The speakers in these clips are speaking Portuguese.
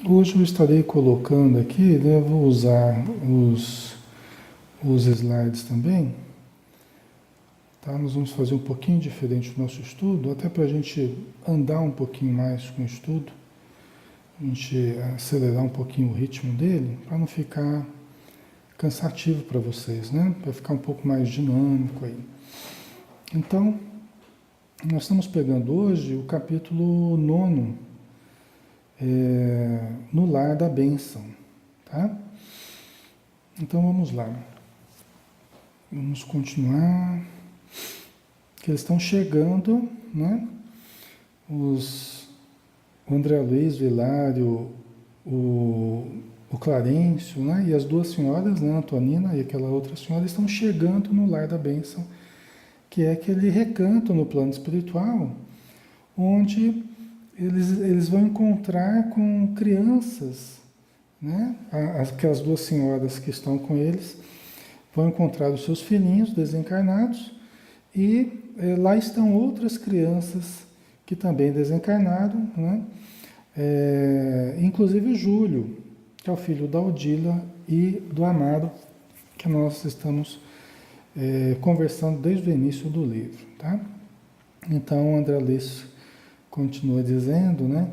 Hoje eu estarei colocando aqui, né, eu vou usar os slides também, tá? Nós vamos fazer um pouquinho diferente do nosso estudo, até para a gente andar um pouquinho mais com o estudo, a gente acelerar um pouquinho o ritmo dele, para não ficar cansativo para vocês, né? Para ficar um pouco mais dinâmico aí. Então, nós estamos pegando hoje o capítulo 9, no lar da bênção, tá? Então vamos lá. Vamos continuar. Que eles estão chegando, né? O André Luiz, o Hilário, o Clarencio, né? E as duas senhoras, né? A Antonina e aquela outra senhora, estão chegando no lar da bênção, que é aquele recanto no plano espiritual, onde eles vão encontrar com crianças, né? Aquelas duas senhoras que estão com eles vão encontrar os seus filhinhos desencarnados e lá estão outras crianças que também desencarnaram, né? Inclusive o Júlio, que é o filho da Odila e do Amaro, que nós estamos conversando desde o início do livro, tá? Então, André Luiz continua dizendo, né?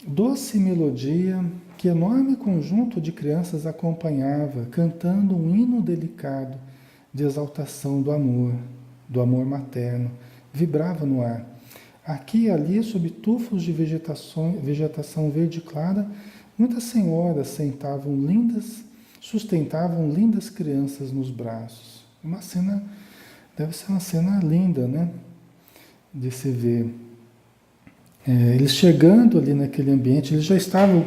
Doce melodia que enorme conjunto de crianças acompanhava, cantando um hino delicado de exaltação do amor materno, vibrava no ar. Aqui e ali, sob tufos de vegetação verde clara, muitas senhoras sustentavam lindas crianças nos braços. Uma cena, deve ser uma cena linda, né? De se ver. Eles chegando ali naquele ambiente, eles já estavam,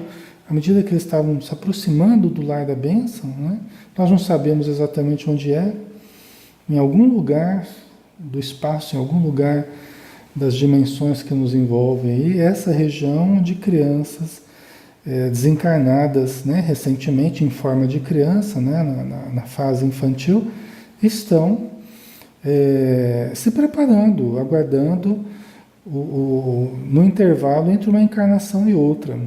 à medida que eles estavam se aproximando do lar da bênção, né? Nós não sabemos exatamente onde é, em algum lugar do espaço, em algum lugar das dimensões que nos envolvem aí, essa região de crianças desencarnadas, né, recentemente em forma de criança, né, na fase infantil, estão se preparando, aguardando no intervalo entre uma encarnação e outra.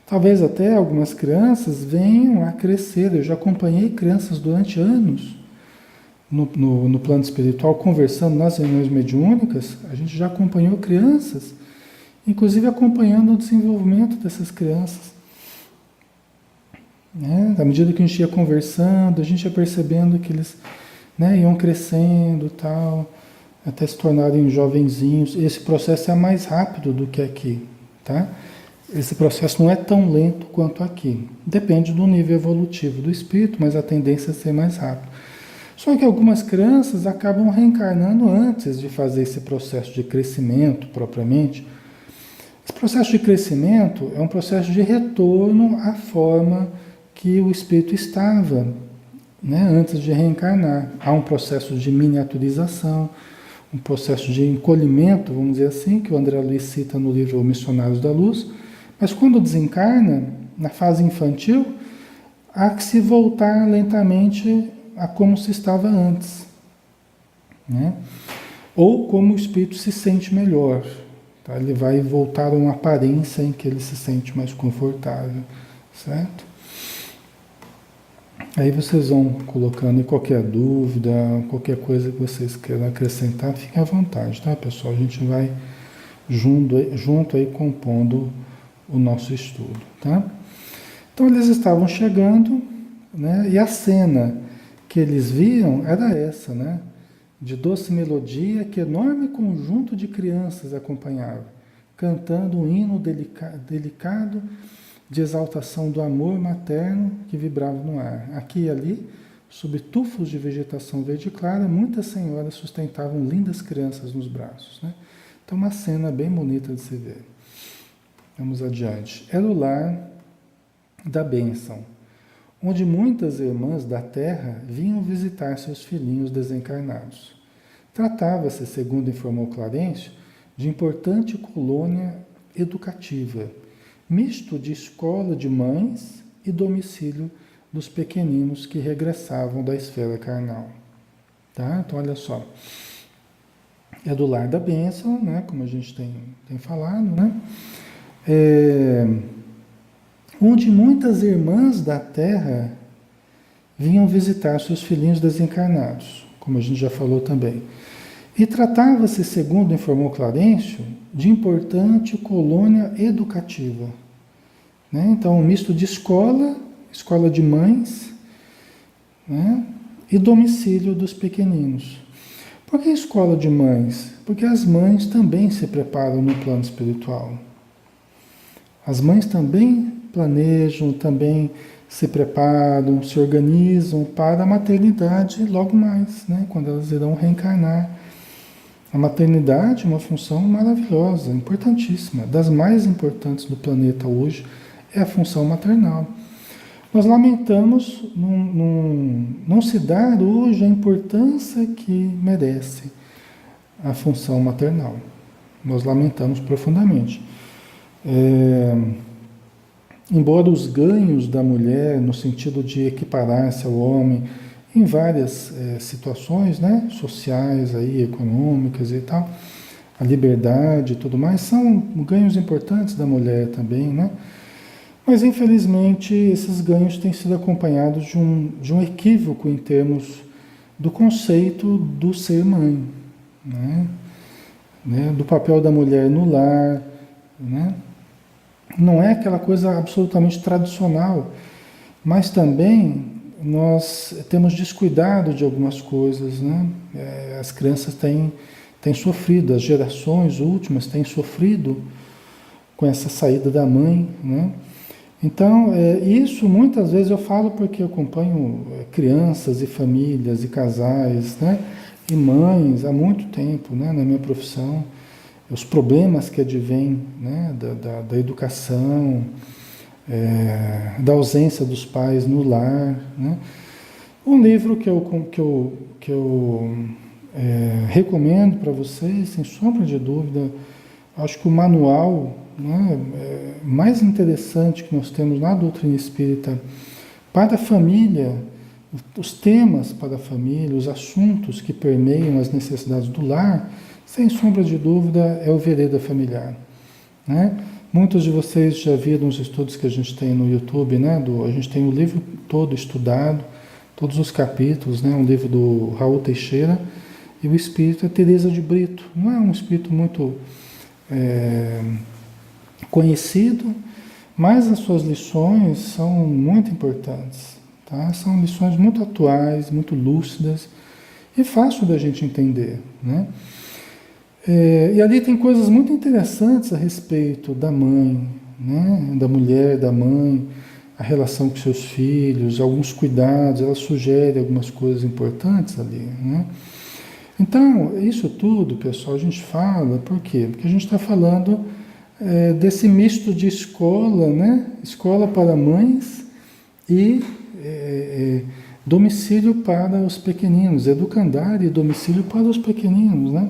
Talvez até algumas crianças venham a crescer. Eu já acompanhei crianças durante anos no plano espiritual, conversando nas reuniões mediúnicas. A gente já acompanhou crianças, inclusive acompanhando o desenvolvimento dessas crianças. Né? À medida que a gente ia conversando, a gente ia percebendo que eles, né, iam crescendo, tal, até se tornarem jovenzinhos. Esse processo é mais rápido do que aqui, tá? Esse processo não é tão lento quanto aqui. Depende do nível evolutivo do espírito, mas a tendência é ser mais rápido. Só que algumas crianças acabam reencarnando antes de fazer esse processo de crescimento propriamente. Esse processo de crescimento é um processo de retorno à forma que o espírito estava, né, antes de reencarnar. Há um processo de miniaturização, um processo de encolhimento, vamos dizer assim, que o André Luiz cita no livro Missionários da Luz. Mas quando desencarna, na fase infantil, há que se voltar lentamente a como se estava antes, né? Ou como o espírito se sente melhor. Tá? Ele vai voltar a uma aparência em que ele se sente mais confortável, certo? Aí vocês vão colocando em qualquer dúvida, qualquer coisa que vocês queiram acrescentar, fiquem à vontade, tá, pessoal? A gente vai junto aí compondo o nosso estudo, tá? Então eles estavam chegando, né? E a cena que eles viam era essa, né? De doce melodia que enorme conjunto de crianças acompanhava, cantando um hino delicado de exaltação do amor materno que vibrava no ar. Aqui e ali, sob tufos de vegetação verde clara, muitas senhoras sustentavam lindas crianças nos braços, né? Então uma cena bem bonita de se ver. Vamos adiante. Era o lar da bênção, onde muitas irmãs da terra vinham visitar seus filhinhos desencarnados. Tratava-se, segundo informou Clarencio, de importante colônia educativa, misto de escola de mães e domicílio dos pequeninos que regressavam da esfera carnal. Tá? Então, olha só. É do lar da bênção, né? Como a gente tem falado, né? é, onde muitas irmãs da Terra vinham visitar seus filhinhos desencarnados, como a gente já falou também. E tratava-se, segundo informou Clarencio, de importante colônia educativa, né? Então, um misto de escola, escola de mães, né? E domicílio dos pequeninos. Por que escola de mães? Porque as mães também se preparam no plano espiritual. As mães também planejam, também se preparam, se organizam para a maternidade logo mais, né? Quando elas irão reencarnar. A maternidade é uma função maravilhosa, importantíssima, das mais importantes do planeta hoje é a função maternal. Nós lamentamos não se dar hoje a importância que merece a função maternal. Nós lamentamos profundamente. Embora os ganhos da mulher, no sentido de equiparar-se ao homem, em várias situações, né, sociais, aí, econômicas e tal, a liberdade e tudo mais, são ganhos importantes da mulher também, né? Mas, infelizmente, esses ganhos têm sido acompanhados de um equívoco em termos do conceito do ser mãe, né? Do papel da mulher no lar, né? Não é aquela coisa absolutamente tradicional, mas também nós temos descuidado de algumas coisas, né? As crianças têm sofrido, as gerações últimas têm sofrido com essa saída da mãe, né? Então, isso muitas vezes eu falo porque eu acompanho crianças e famílias e casais, né? E mães há muito tempo, né? Na minha profissão, os problemas que advêm, né? Da educação, da ausência dos pais no lar, né? Um livro que eu recomendo para vocês, sem sombra de dúvida, acho que o manual, né, mais interessante que nós temos na doutrina espírita para a família, os temas para a família, os assuntos que permeiam as necessidades do lar, sem sombra de dúvida, é o Vereda Familiar, né? Muitos de vocês já viram os estudos que a gente tem no YouTube, né? A gente tem o livro todo estudado, todos os capítulos, né? Um livro do Raul Teixeira, e o espírito é Teresa de Brito. Não é um espírito muito conhecido, mas as suas lições são muito importantes, tá? São lições muito atuais, muito lúcidas e fácil da gente entender, né? E ali tem coisas muito interessantes a respeito da mãe, né? Da mulher, da mãe, a relação com seus filhos, alguns cuidados, ela sugere algumas coisas importantes ali, né? Então, isso tudo, pessoal, a gente fala, por quê? Porque a gente está falando desse misto de escola, né? Escola para mães e domicílio para os pequeninos, educandário e domicílio para os pequeninos, né?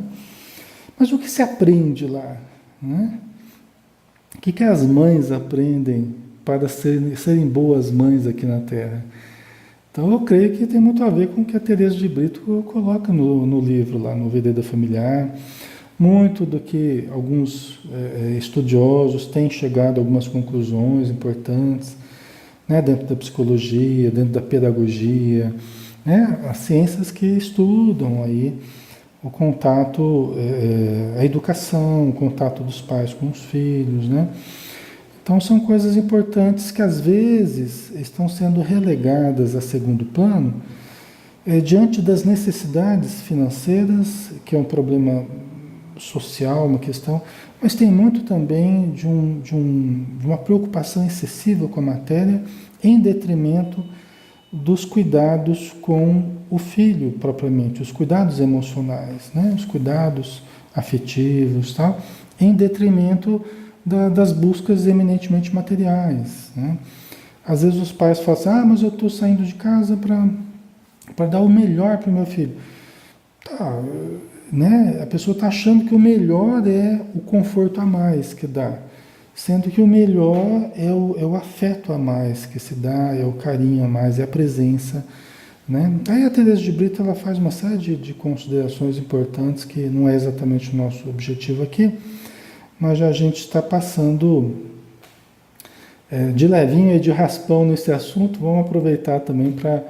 Mas o que se aprende lá, né? O que as mães aprendem para serem boas mães aqui na Terra? Então eu creio que tem muito a ver com o que a Teresa de Brito coloca no livro lá, no Vereda Familiar. Muito do que alguns estudiosos têm chegado a algumas conclusões importantes, né? Dentro da psicologia, dentro da pedagogia, né? As ciências que estudam aí o contato, a educação, o contato dos pais com os filhos, né? Então são coisas importantes que às vezes estão sendo relegadas a segundo plano, diante das necessidades financeiras, que é um problema social, uma questão, mas tem muito também de uma preocupação excessiva com a matéria, em detrimento dos cuidados com o filho propriamente, os cuidados emocionais, né? Os cuidados afetivos, tal, em detrimento das buscas eminentemente materiais, né? Às vezes os pais falam assim, mas eu estou saindo de casa para dar o melhor para o meu filho. Tá, né? A pessoa está achando que o melhor é o conforto a mais que dá, sendo que o melhor é o afeto a mais que se dá, é o carinho a mais, é a presença, né? Aí a Teresa de Brito ela faz uma série de considerações importantes que não é exatamente o nosso objetivo aqui, mas já a gente está passando De levinho e de raspão nesse assunto, vamos aproveitar também para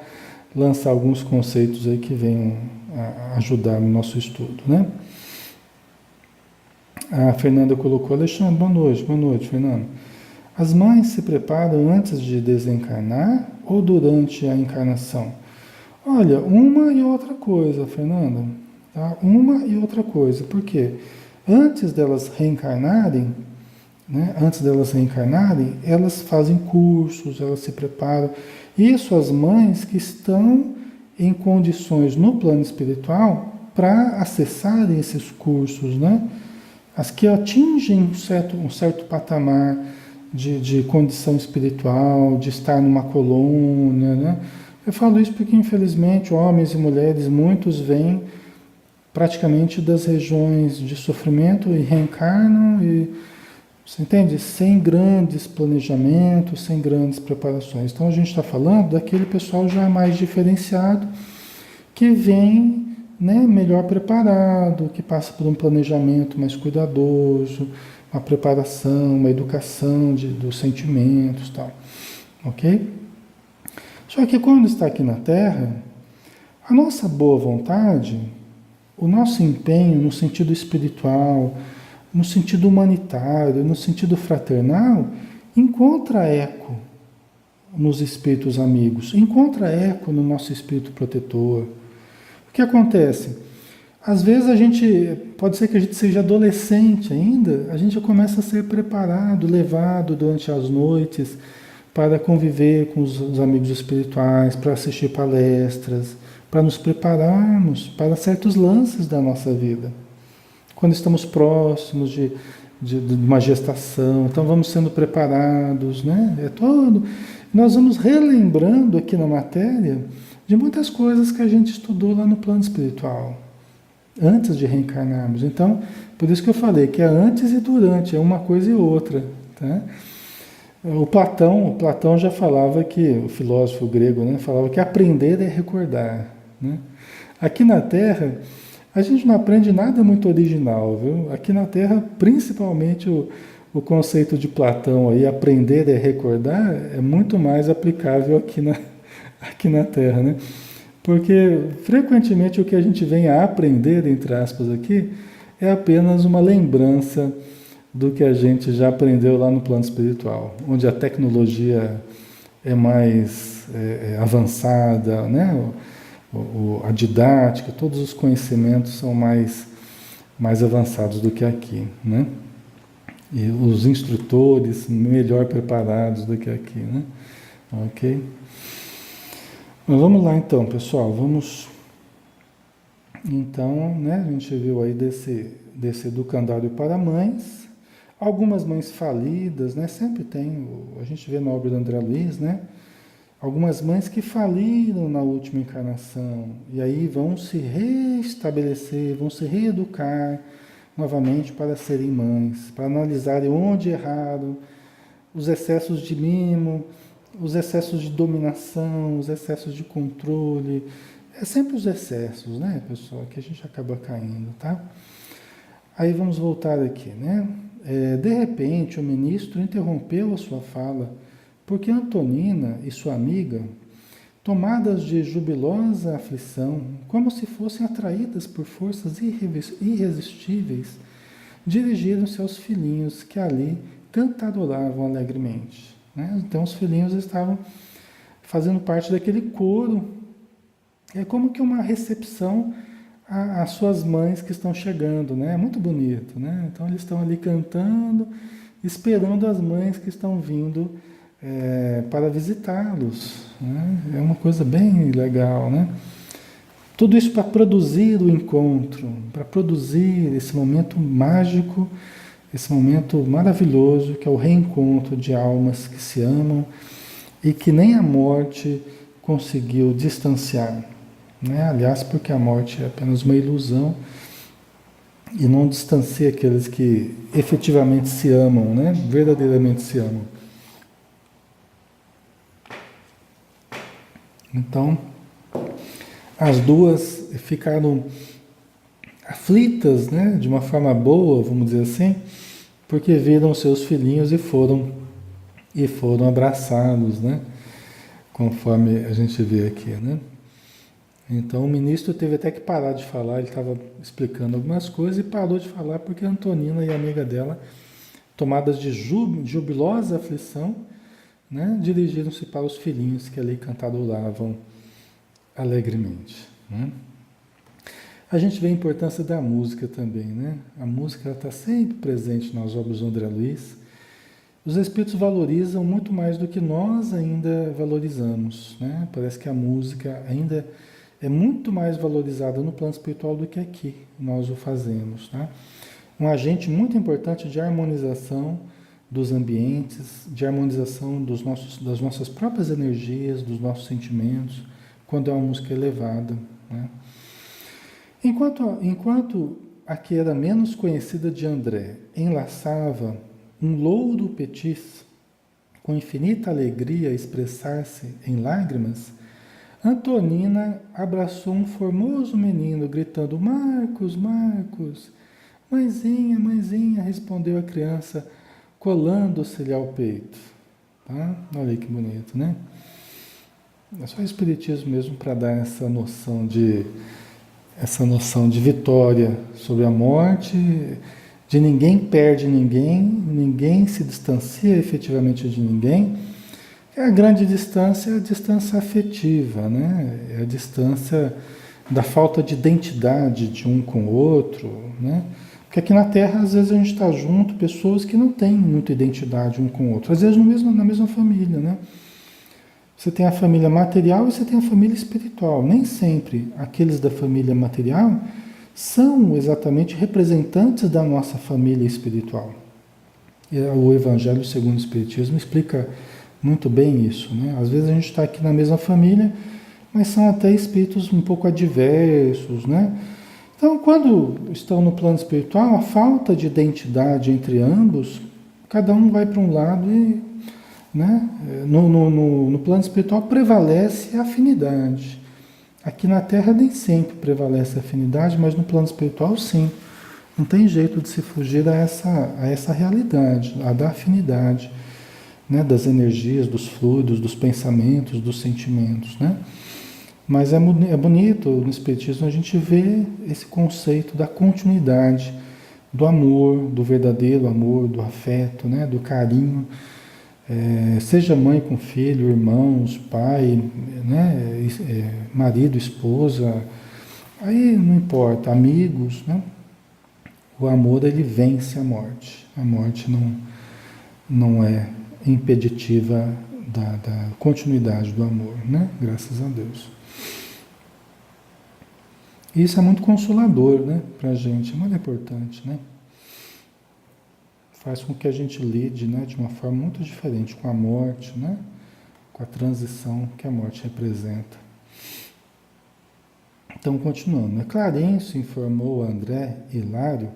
lançar alguns conceitos aí que venham a ajudar no nosso estudo, né? A Fernanda colocou: Alexandre, boa noite, Fernanda. As mães se preparam antes de desencarnar ou durante a encarnação? Olha, uma e outra coisa, Fernanda, tá? Uma e outra coisa, por quê? Antes delas reencarnarem, né? Antes delas reencarnarem, elas fazem cursos, elas se preparam. Isso as mães que estão em condições no plano espiritual para acessarem esses cursos, né? As que atingem um certo patamar de condição espiritual, de estar numa colônia, né? Eu falo isso porque, infelizmente, homens e mulheres, muitos vêm praticamente das regiões de sofrimento e reencarnam e, você entende? Sem grandes planejamentos, sem grandes preparações. Então a gente está falando daquele pessoal já mais diferenciado, que vem, né, melhor preparado, que passa por um planejamento mais cuidadoso, uma preparação, uma educação dos sentimentos e tal. Ok? Só que quando está aqui na Terra, a nossa boa vontade, o nosso empenho no sentido espiritual, no sentido humanitário, no sentido fraternal, encontra eco nos espíritos amigos, encontra eco no nosso espírito protetor. O que acontece? Às vezes pode ser que a gente seja adolescente ainda, a gente já começa a ser preparado, levado durante as noites para conviver com os amigos espirituais, para assistir palestras, para nos prepararmos para certos lances da nossa vida. Quando estamos próximos de uma gestação, então vamos sendo preparados, né? Nós vamos relembrando aqui na matéria de muitas coisas que a gente estudou lá no plano espiritual, antes de reencarnarmos. Então, por isso que eu falei que é antes e durante, é uma coisa e outra, tá? O Platão já falava que, o filósofo grego, né, falava que aprender é recordar, né? Aqui na Terra, a gente não aprende nada muito original, viu? Aqui na Terra, principalmente o conceito de Platão aí, aprender é recordar, é muito mais aplicável aqui na Terra, né? Porque frequentemente o que a gente vem a aprender, entre aspas, aqui, é apenas uma lembrança do que a gente já aprendeu lá no plano espiritual, onde a tecnologia é mais avançada, né? A didática, todos os conhecimentos são mais avançados do que aqui, né? E os instrutores melhor preparados do que aqui, né? Ok? Mas vamos lá então, pessoal, então, né, a gente viu aí desse educandário para mães, algumas mães falidas, né, sempre tem, a gente vê na obra do André Luiz, né, algumas mães que faliram na última encarnação, e aí vão se restabelecer, vão se reeducar novamente para serem mães, para analisarem onde erraram, os excessos de mimo, os excessos de dominação, os excessos de controle. É sempre os excessos, né, pessoal, que a gente acaba caindo, tá? Aí vamos voltar aqui, né? De repente, o ministro interrompeu a sua fala, porque Antonina e sua amiga, tomadas de jubilosa aflição, como se fossem atraídas por forças irresistíveis, dirigiram-se aos filhinhos que ali cantaroravam alegremente, né? Então os filhinhos estavam fazendo parte daquele coro. É como que uma recepção às suas mães que estão chegando, né? É muito bonito, né? Então eles estão ali cantando, esperando as mães que estão vindo para visitá-los, né? É uma coisa bem legal, né? Tudo isso para produzir o encontro, para produzir esse momento mágico, esse momento maravilhoso que é o reencontro de almas que se amam e que nem a morte conseguiu distanciar, né? Aliás, porque a morte é apenas uma ilusão e não distancia aqueles que efetivamente se amam, né? Verdadeiramente se amam. Então, as duas ficaram aflitas, né? De uma forma boa, vamos dizer assim, porque viram seus filhinhos e foram e foram abraçá-los, né? Conforme a gente vê aqui, né? Então o ministro teve até que parar de falar, ele estava explicando algumas coisas e parou de falar porque a Antonina e a amiga dela, tomadas de jubilosa aflição, né, dirigiram-se para os filhinhos que ali cantarolavam alegremente, né? A gente vê a importância da música também, né? A música está sempre presente nas obras do André Luiz. Os espíritos valorizam muito mais do que nós ainda valorizamos, né? Parece que a música ainda é muito mais valorizada no plano espiritual do que aqui nós o fazemos, tá? Um agente muito importante de harmonização dos ambientes, de harmonização das nossas próprias energias, dos nossos sentimentos, quando é uma música elevada, né? Enquanto a que era menos conhecida de André enlaçava um louro petis com infinita alegria a expressar-se em lágrimas, Antonina abraçou um formoso menino, gritando: Marcos, Marcos! Mãezinha, mãezinha, respondeu a criança, colando-se-lhe ao peito. Tá? Olha aí que bonito, né? É só o Espiritismo mesmo para dar essa noção de vitória sobre a morte, de ninguém perde ninguém, ninguém se distancia efetivamente de ninguém. A grande distância é a distância afetiva, né? É a distância da falta de identidade de um com o outro, né? Porque aqui na Terra, às vezes, a gente está junto, pessoas que não têm muita identidade um com o outro, às vezes na mesma família, né? Você tem a família material e você tem a família espiritual. Nem sempre aqueles da família material são exatamente representantes da nossa família espiritual. E o Evangelho segundo o Espiritismo explica muito bem isso, né? Às vezes a gente está aqui na mesma família, mas são até espíritos um pouco adversos, né? Então, quando estão no plano espiritual, a falta de identidade entre ambos, cada um vai para um lado e, né? No plano espiritual prevalece a afinidade. Aqui na Terra nem sempre prevalece a afinidade, mas no plano espiritual sim. Não tem jeito de se fugir a essa realidade, a da afinidade, né? Das energias, dos fluidos, dos pensamentos, dos sentimentos, né? Mas é bonito no Espiritismo a gente vê esse conceito da continuidade, do amor, do verdadeiro amor, do afeto, né? Do carinho. Seja mãe com filho, irmãos, pai, né? Marido, esposa, aí não importa, amigos, né? O amor, ele vence a morte. A morte não é impeditiva da continuidade do amor, né? Graças a Deus. Isso é muito consolador, né? Pra gente, é muito importante, né? Faz com que a gente lide, né, de uma forma muito diferente com a morte, né? Com a transição que a morte representa. Então, continuando, né? Clarencio informou a André e Hilário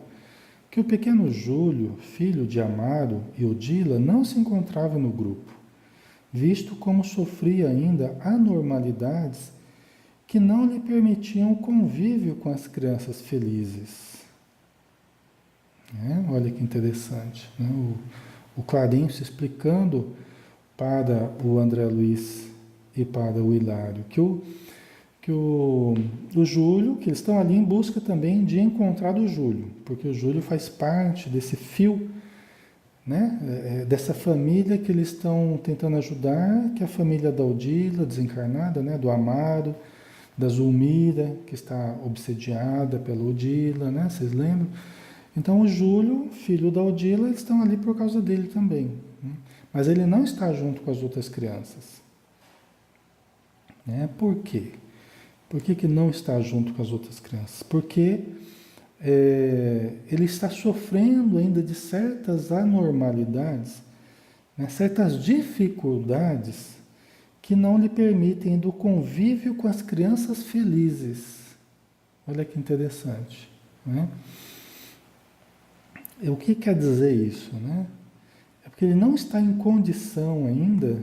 que o pequeno Júlio, filho de Amaro e Odila, não se encontrava no grupo, visto como sofria ainda anormalidades que não lhe permitiam o convívio com as crianças felizes. Olha que interessante, né? O Clarencio explicando para o André Luiz e para o Hilário que o Júlio, que eles estão ali em busca também de encontrar o Júlio, porque o Júlio faz parte desse fio, né? Dessa família que eles estão tentando ajudar, que é a família da Odila, desencarnada, né? Do Amaro, da Zulmira, que está obsediada pela Odila, né? Vocês lembram? Então o Júlio, filho da Odila, eles estão ali por causa dele também, né? Mas ele não está junto com as outras crianças, né? Por quê? Por que não está junto com as outras crianças? Porque ele está sofrendo ainda de certas anormalidades, né? Certas dificuldades que não lhe permitem do convívio com as crianças felizes. Olha que interessante, né? O que quer dizer isso, né? É porque ele não está em condição ainda,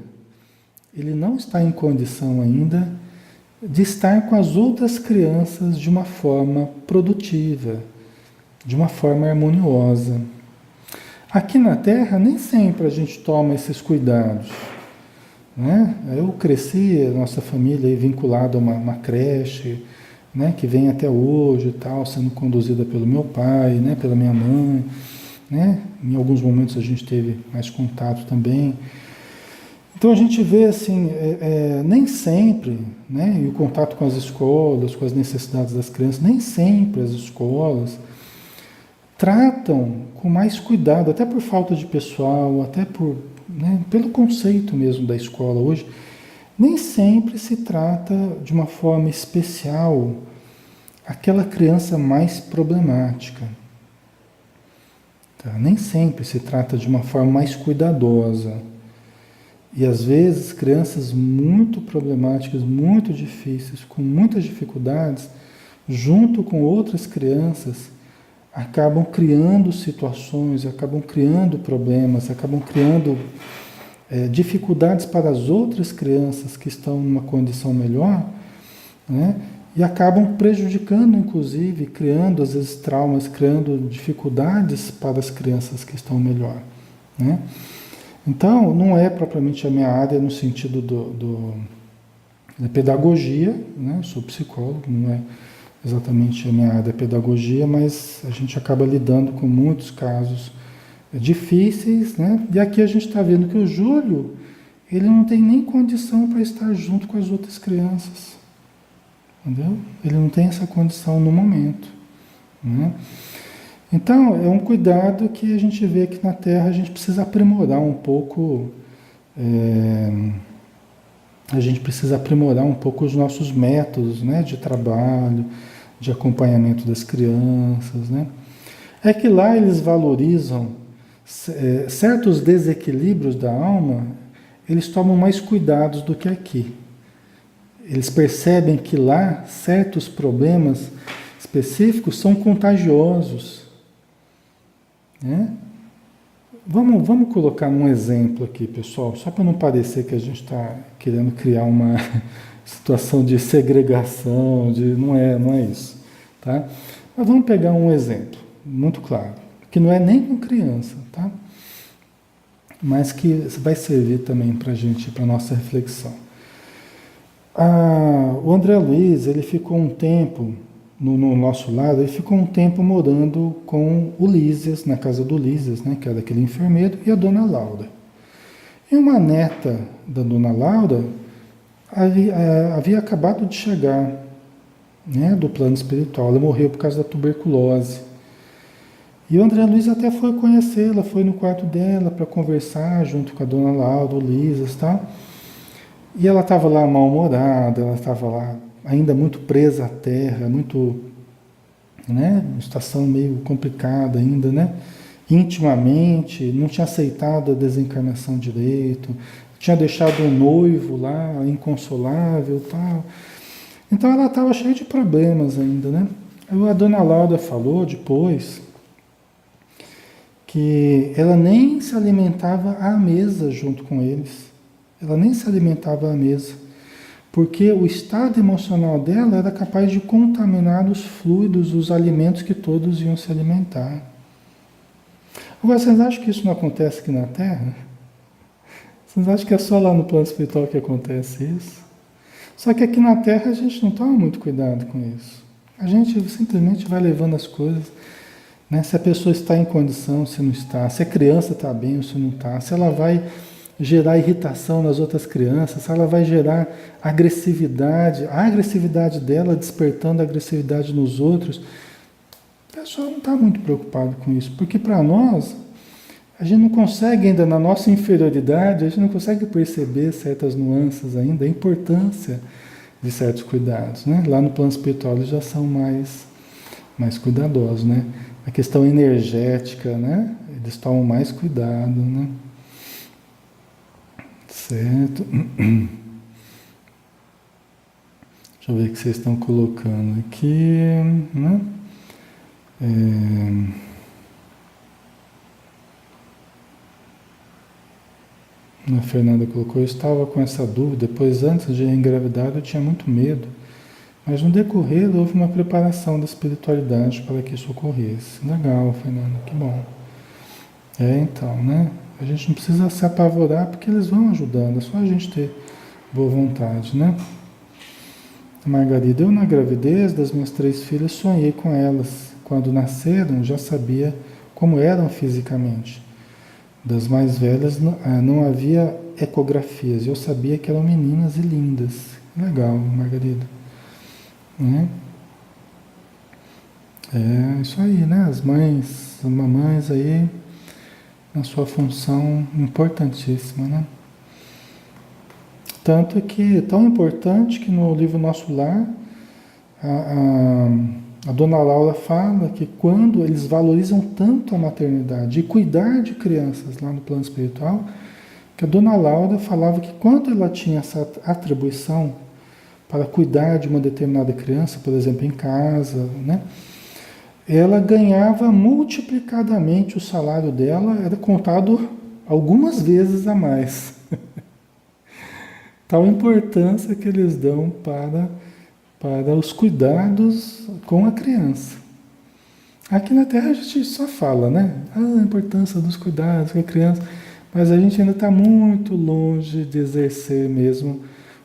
de estar com as outras crianças de uma forma produtiva, de uma forma harmoniosa. Aqui na Terra, nem sempre a gente toma esses cuidados, né? Eu cresci, a nossa família aí vinculada a uma creche, né, que vem até hoje e tal, sendo conduzida pelo meu pai, né, pela minha mãe, né? Em alguns momentos a gente teve mais contato também. Então a gente vê assim, nem sempre, né, e o contato com as escolas, com as necessidades das crianças, nem sempre as escolas tratam com mais cuidado, até por falta de pessoal, até por, né, pelo conceito mesmo da escola hoje, nem sempre se trata de uma forma especial aquela criança mais problemática. Tá? Nem sempre se trata de uma forma mais cuidadosa. E às vezes crianças muito problemáticas, muito difíceis, com muitas dificuldades, junto com outras crianças, acabam criando situações, acabam criando problemas, acabam criando dificuldades para as outras crianças que estão numa condição melhor, né? E acabam prejudicando, inclusive, criando às vezes traumas, criando dificuldades para as crianças que estão melhor, né? Então, não é propriamente a minha área no sentido da pedagogia, né? Eu sou psicólogo, não é exatamente a minha área da pedagogia, mas a gente acaba lidando com muitos casos difíceis, né? E aqui a gente está vendo que o Júlio, ele não tem nem condição para estar junto com as outras crianças, entendeu? Ele não tem essa condição no momento, né? Então, é um cuidado que a gente vê aqui na Terra, a gente precisa aprimorar um pouco, a gente precisa aprimorar um pouco os nossos métodos, né, de trabalho, de acompanhamento das crianças, né? É que lá eles valorizam certos desequilíbrios da alma, eles tomam mais cuidados do que aqui. Eles percebem que lá certos problemas específicos são contagiosos, né? Vamos colocar um exemplo aqui, pessoal, só para não parecer que a gente está querendo criar uma situação de segregação, não é isso, tá? Mas vamos pegar um exemplo muito claro, que não é nem com criança, tá? Mas que vai servir também para a gente, para nossa reflexão. O André Luiz, ele ficou um tempo no nosso lado, ele ficou um tempo morando com o Lísias, na casa do Lísias, né, que era aquele enfermeiro, e a dona Laura. E uma neta da dona Laura havia acabado de chegar, né, do plano espiritual. Ela morreu por causa da tuberculose. E o André Luiz até foi conhecê-la, foi no quarto dela para conversar junto com a dona Laura, o Lísias, tá? E ela estava lá mal-humorada, ela estava lá ainda muito presa à terra, muito, né, uma situação meio complicada ainda, né? Intimamente, não tinha aceitado a desencarnação direito, tinha deixado um noivo lá, inconsolável, tal. Então ela estava cheia de problemas ainda, né? Aí a dona Laura falou depois que ela nem se alimentava à mesa junto com eles. Ela nem se alimentava à mesa, porque o estado emocional dela era capaz de contaminar os fluidos, os alimentos que todos iam se alimentar. Agora, vocês acham que isso não acontece aqui na Terra? Vocês acham que é só lá no plano espiritual que acontece isso? Só que aqui na Terra a gente não toma muito cuidado com isso. A gente simplesmente vai levando as coisas, né? Se a pessoa está em condição, se não está, se a criança está bem ou se não está, se ela vai gerar irritação nas outras crianças, se ela vai gerar agressividade, a agressividade dela despertando a agressividade nos outros. A pessoa não está muito preocupada com isso, porque para nós, a gente não consegue ainda, na nossa inferioridade, a gente não consegue perceber certas nuances ainda, a importância de certos cuidados, né? Lá no plano espiritual eles já são mais cuidadosos, né? A questão energética, né? Eles tomam mais cuidado, né? Certo. Deixa eu ver o que vocês estão colocando aqui, né? A Fernanda colocou, eu estava com essa dúvida, pois antes de engravidar eu tinha muito medo, mas no decorrer houve uma preparação da espiritualidade para que isso ocorresse. Legal, Fernanda, que bom. Então, né? A gente não precisa se apavorar porque eles vão ajudando, é só a gente ter boa vontade, né? Margarida, eu na gravidez das minhas 3 filhas sonhei com elas. Quando nasceram, já sabia como eram fisicamente. Das mais velhas não havia ecografias, eu sabia que eram meninas e lindas. Legal, Margarida. Né? É isso aí, né? As mães, as mamães aí, na sua função importantíssima, né? Tanto é que é tão importante que no livro Nosso Lar, a dona Laura fala que quando eles valorizam tanto a maternidade e cuidar de crianças lá no plano espiritual, que a dona Laura falava que quando ela tinha essa atribuição para cuidar de uma determinada criança, por exemplo, em casa, né? Ela ganhava multiplicadamente o salário dela, era contado algumas vezes a mais. Tal importância que eles dão para os cuidados com a criança. Aqui na Terra a gente só fala, né? A importância dos cuidados com a criança, mas a gente ainda está muito longe de exercer mesmo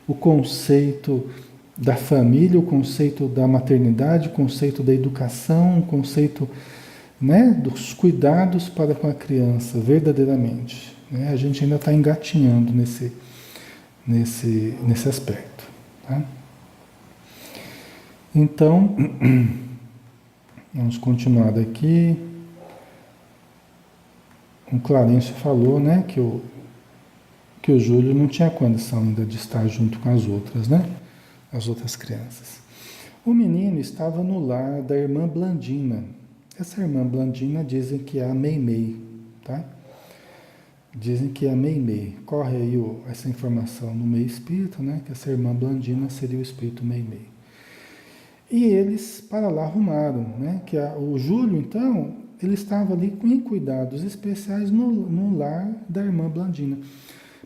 o conceito da família, o conceito da maternidade, o conceito da educação, o conceito, né, dos cuidados para com a criança, verdadeiramente. Né? A gente ainda está engatinhando nesse aspecto. Tá? Então, vamos continuar daqui. O Clarencio falou, né, que o Júlio não tinha condição ainda de estar junto com as outras, né? As outras crianças. O menino estava no lar da irmã Blandina. Essa irmã Blandina dizem que é a Meimei, tá? Dizem que é a Meimei. Corre aí essa informação no meio espírita, né? Que essa irmã Blandina seria o espírito Meimei. E eles para lá arrumaram, né? Que o Júlio, então, ele estava ali em cuidados especiais no lar da irmã Blandina.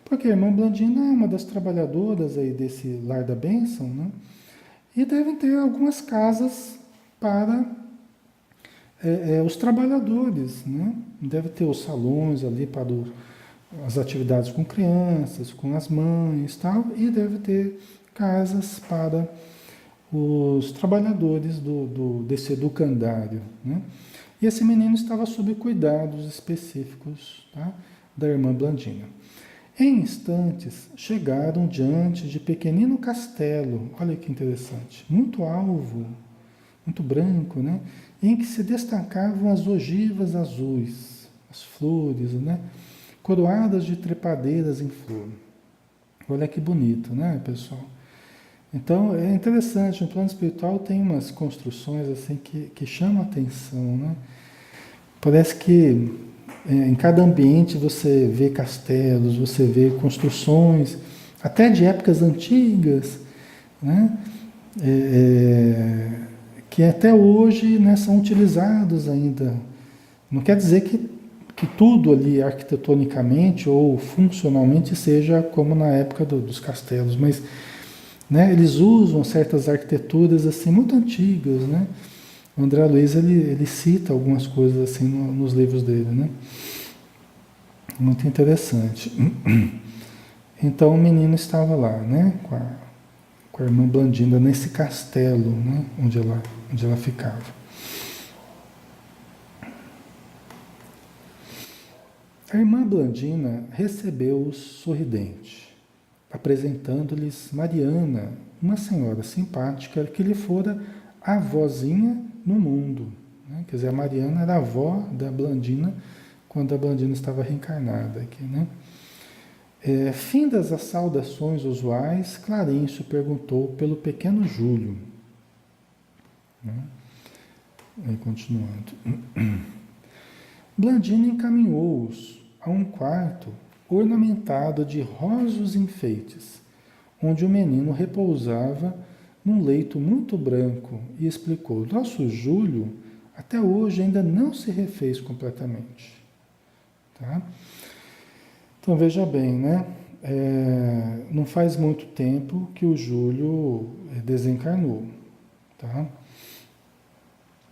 Porque a irmã Blandina é uma das trabalhadoras aí desse lar da bênção, né? E devem ter algumas casas para os trabalhadores, né? Deve ter os salões ali para as atividades com crianças, com as mães e tal, e deve ter casas para os trabalhadores desse educandário, né? E esse menino estava sob cuidados específicos, tá? Da irmã Blandina. Em instantes, chegaram diante de pequenino castelo, olha que interessante, muito alvo, muito branco, né? Em que se destacavam as ogivas azuis, as flores, né? Coroadas de trepadeiras em flor. Olha que bonito, né, pessoal? Então, é interessante, no plano espiritual tem umas construções assim que chamam a atenção, né? Parece que em cada ambiente você vê castelos, você vê construções, até de épocas antigas, né? Que até hoje, né, são utilizados ainda. Não quer dizer que tudo ali arquitetonicamente ou funcionalmente seja como na época dos castelos, mas, né, eles usam certas arquiteturas assim muito antigas, né? O André Luiz ele cita algumas coisas assim nos livros dele, né? Muito interessante. Então o menino estava lá, né? Com a irmã Blandina nesse castelo, né? Onde ela ficava. A irmã Blandina recebeu-os sorridente, apresentando-lhes Mariana, uma senhora simpática que lhe fora avózinha no mundo. Né? Quer dizer, a Mariana era a avó da Blandina quando a Blandina estava reencarnada aqui, né? Findas as saudações usuais, Clarencio perguntou pelo pequeno Júlio. Né? Aí, continuando. Blandina encaminhou-os a um quarto ornamentado de rosos enfeites, onde o menino repousava num leito muito branco e explicou: nosso Júlio até hoje ainda não se refez completamente. Tá? Então veja bem, né? Não faz muito tempo que o Júlio desencarnou. Tá?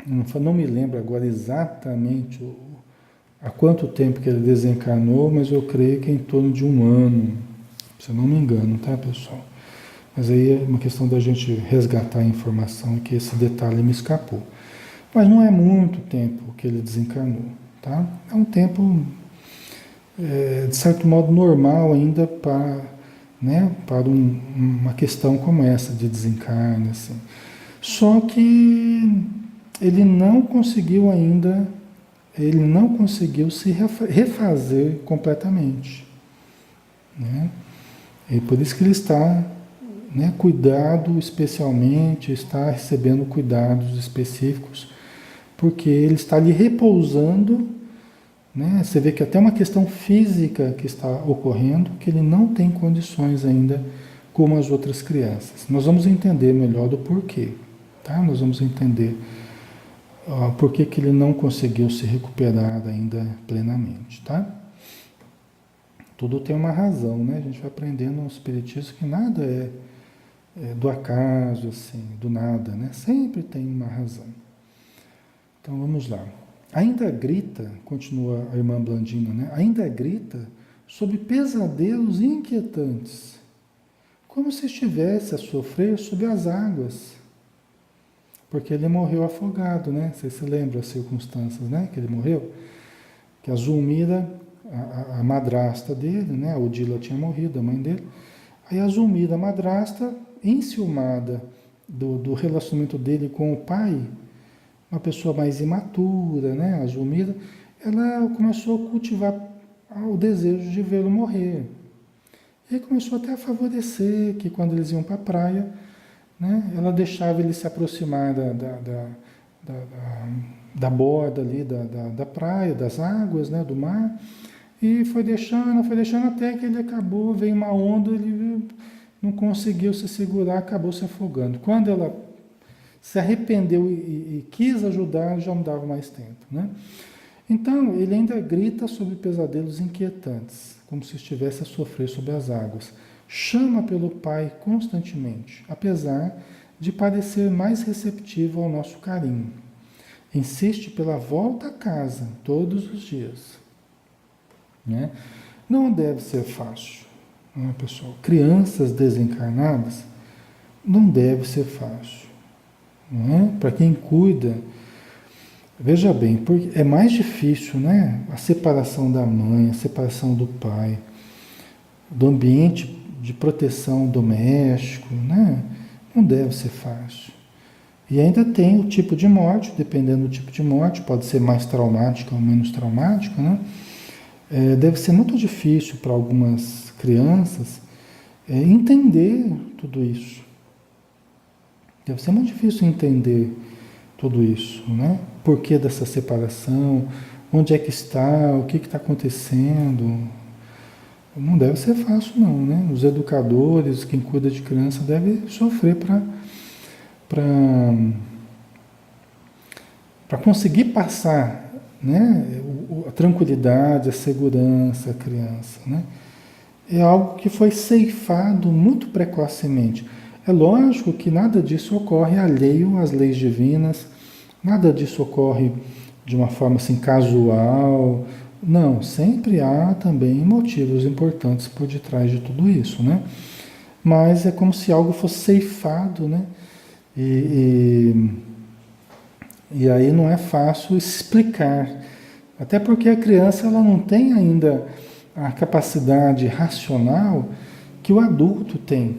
Não me lembro agora exatamente há quanto tempo que ele desencarnou, mas eu creio que é em torno de 1 ano, se eu não me engano, tá, pessoal? Mas aí é uma questão da gente resgatar a informação, que esse detalhe me escapou. Mas não é muito tempo que ele desencarnou, tá? É um tempo, de certo modo, normal ainda para, né, para uma questão como essa de desencarne, assim. Só que ele não conseguiu ainda, ele não conseguiu se refazer completamente, né? E por isso que ele está, né, cuidado especialmente, está recebendo cuidados específicos, porque ele está ali repousando, né? Você vê que até uma questão física que está ocorrendo, que ele não tem condições ainda como as outras crianças. Nós vamos entender melhor do porquê, tá? Nós vamos entender por que que ele não conseguiu se recuperar ainda plenamente, tá? Tudo tem uma razão, né? A gente vai aprendendo no Espiritismo que nada é do acaso, assim, do nada, né? Sempre tem uma razão. Então vamos lá. Ainda grita, continua a irmã Blandina, né? Ainda grita sob pesadelos inquietantes, como se estivesse a sofrer sob as águas. Porque ele morreu afogado, né? Você se lembra as circunstâncias, né? Que ele morreu? Que a Zulmira, a madrasta dele, né? A Odila tinha morrido, a mãe dele. Aí a Zulmira, a madrasta, enciumada do relacionamento dele com o pai, uma pessoa mais imatura, né? A Zulmira, ela começou a cultivar o desejo de vê-lo morrer. E começou até a favorecer que quando eles iam para a praia, né? Ela deixava ele se aproximar da, da borda ali da praia, das águas, né? Do mar, e foi deixando até que ele acabou, veio uma onda, ele não conseguiu se segurar, acabou se afogando. Quando ela se arrependeu e quis ajudar, já não dava mais tempo, né? Então, ele ainda grita sobre pesadelos inquietantes, como se estivesse a sofrer sob as águas. Chama pelo Pai constantemente, apesar de parecer mais receptivo ao nosso carinho. Insiste pela volta a casa todos os dias, né? Não deve ser fácil, né, pessoal? Crianças desencarnadas não deve ser fácil, né? Para quem cuida, veja bem, porque é mais difícil, né? A separação da mãe, a separação do pai, do ambiente de proteção doméstico, né? Não deve ser fácil. E ainda tem o tipo de morte, dependendo do tipo de morte, pode ser mais traumática ou menos traumática, né? Deve ser muito difícil para algumas crianças entender tudo isso. Deve ser muito difícil entender tudo isso, né? Por que dessa separação? Onde é que está? O que está acontecendo? Não deve ser fácil não, né? Os educadores, quem cuida de criança, deve sofrer para conseguir passar, né? A tranquilidade, a segurança à criança, né? É algo que foi ceifado muito precocemente. É lógico que nada disso ocorre alheio às leis divinas, nada disso ocorre de uma forma assim casual. Não, sempre há também motivos importantes por detrás de tudo isso, né? Mas é como se algo fosse ceifado, né? E, e aí não é fácil explicar. Até porque a criança ela não tem ainda a capacidade racional que o adulto tem,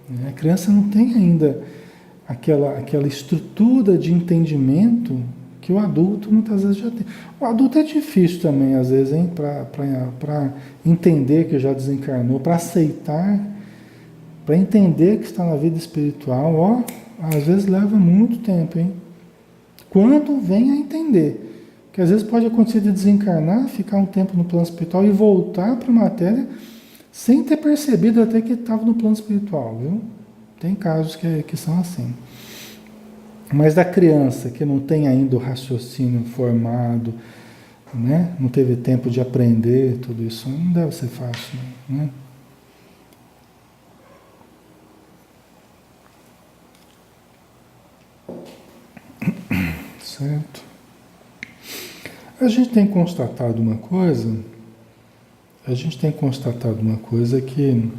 né? A criança não tem ainda aquela estrutura de entendimento que o adulto muitas vezes já tem. O adulto é difícil também, às vezes, hein, para entender que já desencarnou, para aceitar, para entender que está na vida espiritual, ó, às vezes leva muito tempo, hein? Quando vem a entender. Que às vezes pode acontecer de desencarnar, ficar um tempo no plano espiritual e voltar para a matéria sem ter percebido até que estava no plano espiritual, viu? Tem casos que são assim. Mas da criança que não tem ainda o raciocínio formado, né? Não teve tempo de aprender tudo isso, não deve ser fácil, né? Certo? A gente tem constatado uma coisa, a gente tem constatado uma coisa que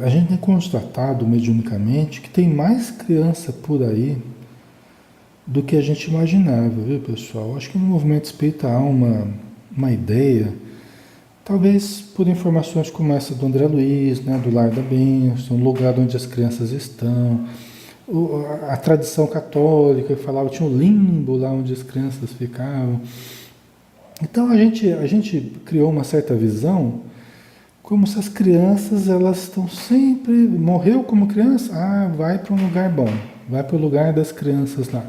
a gente tem constatado mediunicamente que tem mais criança por aí do que a gente imaginava, viu, pessoal? Acho que no movimento espírita há uma ideia, talvez por informações como essa do André Luiz, né, do Lar da Bênção, o lugar onde as crianças estão, a tradição católica que falava, tinha um limbo lá onde as crianças ficavam. Então a gente criou uma certa visão como se as crianças elas estão sempre, morreu como criança, vai para um lugar bom, vai para o lugar das crianças lá.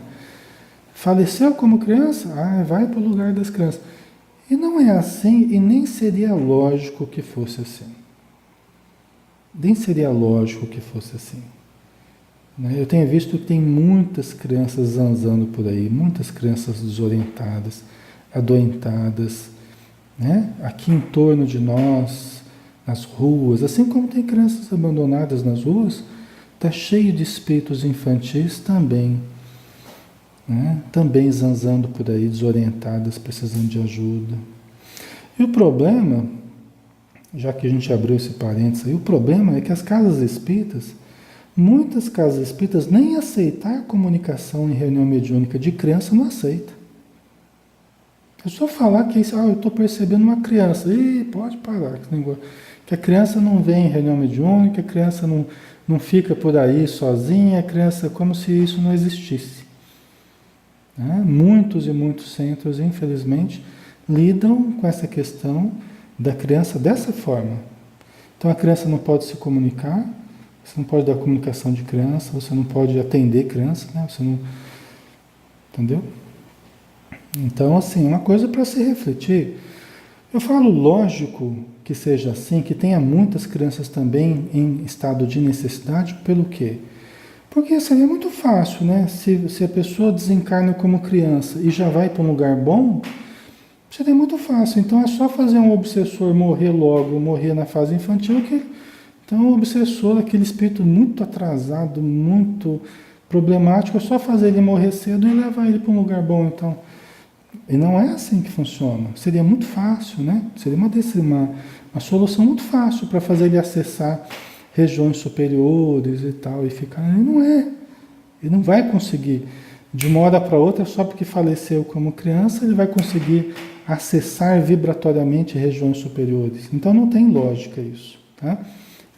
Faleceu como criança, vai para o lugar das crianças. E não é assim e nem seria lógico que fosse assim. Nem seria lógico que fosse assim. Eu tenho visto que tem muitas crianças zanzando por aí, muitas crianças desorientadas, adoentadas, né? Aqui em torno de nós, nas ruas, assim como tem crianças abandonadas nas ruas, está cheio de espíritos infantis também, né? Também zanzando por aí, desorientadas, precisando de ajuda. E o problema, já que a gente abriu esse parênteses aí, o problema é que as casas espíritas, muitas casas espíritas nem aceitar a comunicação em reunião mediúnica de criança não aceita. É só falar que eu estou percebendo uma criança. Pode parar, que a criança não vem em reunião mediúnica, a criança não fica por aí sozinha, a criança como se isso não existisse. Né? Muitos e muitos centros, infelizmente, lidam com essa questão da criança dessa forma. Então a criança não pode se comunicar, você não pode dar comunicação de criança, você não pode atender criança, né? Você não, entendeu? Então, assim, uma coisa para se refletir. Eu falo, lógico que seja assim, que tenha muitas crianças também em estado de necessidade, pelo quê? Porque seria muito fácil, né? Se a pessoa desencarna como criança e já vai para um lugar bom, seria muito fácil. Então é só fazer um obsessor morrer logo, morrer na fase infantil, então o obsessor, aquele espírito muito atrasado, muito problemático, é só fazer ele morrer cedo e levar ele para um lugar bom, então. E não é assim que funciona. Seria muito fácil, né? Seria uma solução muito fácil para fazer ele acessar regiões superiores e tal, e ficar. E não é. Ele não vai conseguir. De uma hora para outra, só porque faleceu como criança, ele vai conseguir acessar vibratoriamente regiões superiores. Então não tem lógica isso. Tá?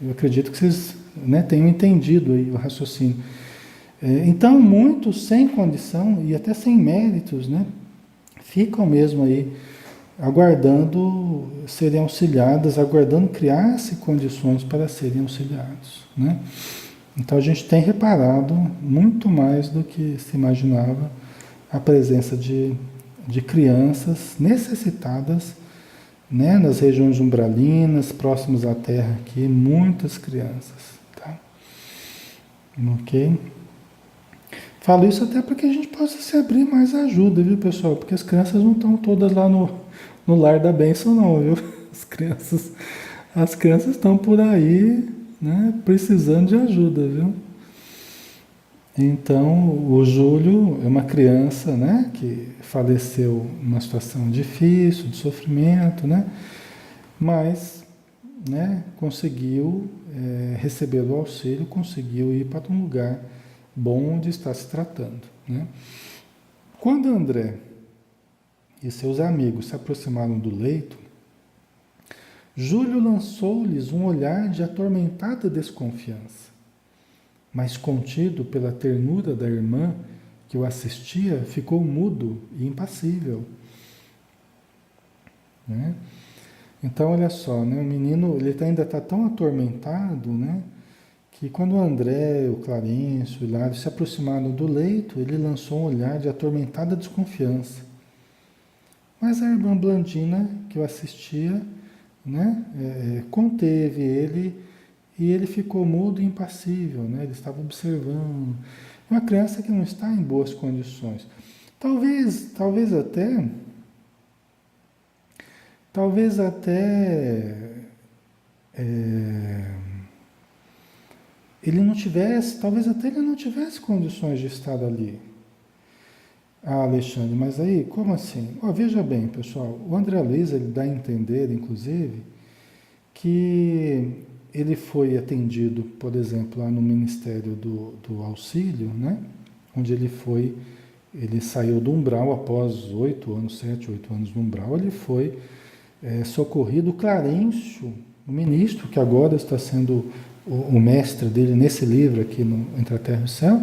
Eu acredito que vocês, né, tenham entendido aí o raciocínio. Então, muitos sem condição e até sem méritos, né? Ficam mesmo aí aguardando serem auxiliadas, aguardando criar-se condições para serem auxiliados, né? Então a gente tem reparado muito mais do que se imaginava a presença de crianças necessitadas, né, nas regiões umbralinas, próximas à Terra aqui, muitas crianças, tá? Ok? Falo isso até para que a gente possa se abrir mais ajuda, viu, pessoal? Porque as crianças não estão todas lá no lar da bênção, não, viu? As crianças estão por aí, né, precisando de ajuda, viu? Então, o Júlio é uma criança, né, que faleceu numa situação difícil, de sofrimento, né? Mas, né, conseguiu receber o auxílio, conseguiu ir para um lugar bom onde está se tratando, né? Quando André e seus amigos se aproximaram do leito, Júlio lançou-lhes um olhar de atormentada desconfiança, mas contido pela ternura da irmã que o assistia, ficou mudo e impassível, né? Então, olha só, né? O menino ele ainda está tão atormentado, né? Que quando o André, o Clarencio e o Hilário se aproximaram do leito, ele lançou um olhar de atormentada desconfiança. Mas a irmã Blandina, que o assistia, né, conteve ele e ele ficou mudo e impassível, né? Ele estava observando. Uma criança que não está em boas condições. Talvez até ele não tivesse, talvez até ele não tivesse condições de estar ali. Ah, Alexandre, mas aí, como assim? Ó, veja bem, pessoal, o André Luiz, ele dá a entender, inclusive, que ele foi atendido, por exemplo, lá no Ministério do Auxílio, né? Onde ele saiu do umbral após 8 anos, 7, 8 anos no umbral, ele foi socorrido. Clarencio, o ministro, que agora está sendo o mestre dele nesse livro aqui no Entre a Terra e o Céu,